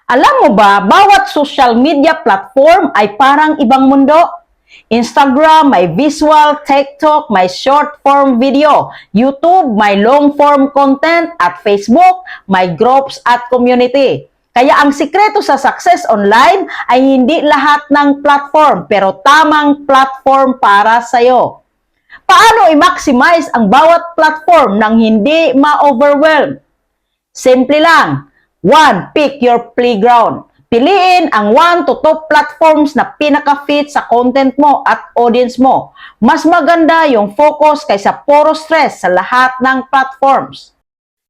Alam mo ba, bawat social media platform ay parang ibang mundo. Instagram, may visual, TikTok, may short form video, YouTube, may long form content, at Facebook, may groups at community. Kaya ang sikreto sa success online ay hindi lahat ng platform, pero tamang platform para sa'yo. Paano i-maximize ang bawat platform nang hindi ma-overwhelm? Simple lang. 1. Pick your playground. Piliin ang 1 to 2 platforms na pinaka-fit sa content mo at audience mo. Mas maganda yung focus kaysa puro stress sa lahat ng platforms.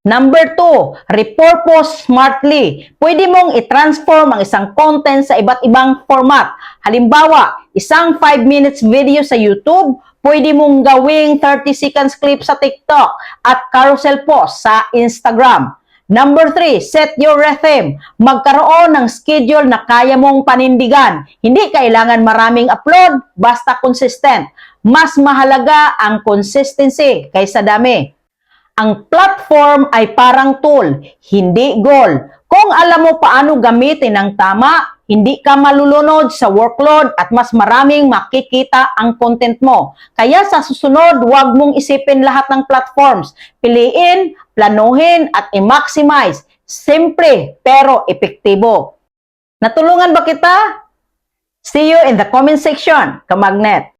Number 2, repurpose smartly. Pwede mong i-transform ang isang content sa iba't ibang format. Halimbawa, isang 5 minutes video sa YouTube, pwede mong gawing 30 seconds clip sa TikTok at carousel post sa Instagram. Number 3, set your rhythm. Magkaroon ng schedule na kaya mong panindigan. Hindi kailangan maraming upload, basta consistent. Mas mahalaga ang consistency kaysa dami. Ang platform ay parang tool, hindi goal. Kung alam mo paano gamitin ng tama, hindi ka malulunod sa workload at mas maraming makikita ang content mo. Kaya sa susunod, huwag mong isipin lahat ng platforms. Piliin, planuhin at i-maximize. Simple pero epektibo. Natulungan ba kita? See you in the comment section, Kamagnet.